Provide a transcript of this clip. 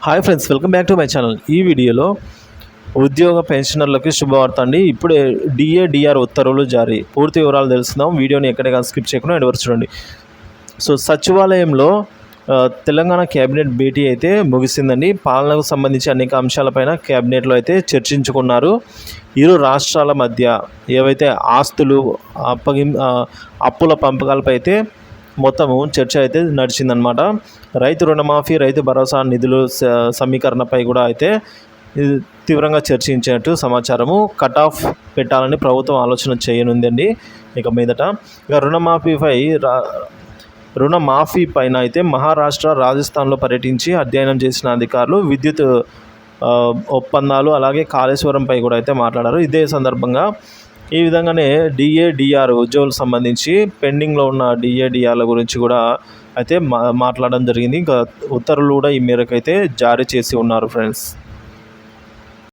Hi friends, welcome back to my channel. ఈ వీడియోలో ఉద్యోగ పెన్షనర్లకి శుభవార్త అండి. ఇప్పుడే డిఆర్ ఉత్తర్వులు జారీ. పూర్తి వివరాలు తెలుసుకుందాం. వీడియోని ఎక్కడికి స్కిప్ చేయకుండా ఎండ్ వరకు చూడండి. సో సచివాలయంలో తెలంగాణ క్యాబినెట్ భేటీ అయితే ముగిసిందండి. పాలనకు సంబంధించి అనేక అంశాలపైన క్యాబినెట్లో అయితే చర్చించుకున్నారు. ఇరు రాష్ట్రాల మధ్య ఏవైతే ఆస్తులు అప్పుల పంపకాలపై అయితే మొత్తము చర్చ అయితే నడిచిందనమాట. రైతు రుణమాఫీ, రైతు భరోసా నిధులు సమీకరణపై కూడా అయితే తీవ్రంగా చర్చించినట్టు సమాచారము. కట్ ఆఫ్ పెట్టాలని ప్రభుత్వం ఆలోచన చేయనుందండి ఇక మీదట. ఇక రుణమాఫీ పైన అయితే మహారాష్ట్ర, రాజస్థాన్లో పర్యటించి అధ్యయనం చేసిన అధికారులు విద్యుత్ ఒప్పందాలు అలాగే కాళేశ్వరంపై కూడా అయితే మాట్లాడారు. ఇదే సందర్భంగా ఈ విధంగానే డిఆర్ ఉద్యోగులకు సంబంధించి పెండింగ్లో ఉన్న డిఆర్ల గురించి కూడా అయితే మాట్లాడడం జరిగింది. ఇంకా ఉత్తర్వులు కూడా ఈ మేరకు అయితే జారీ చేసి ఉన్నారు ఫ్రెండ్స్.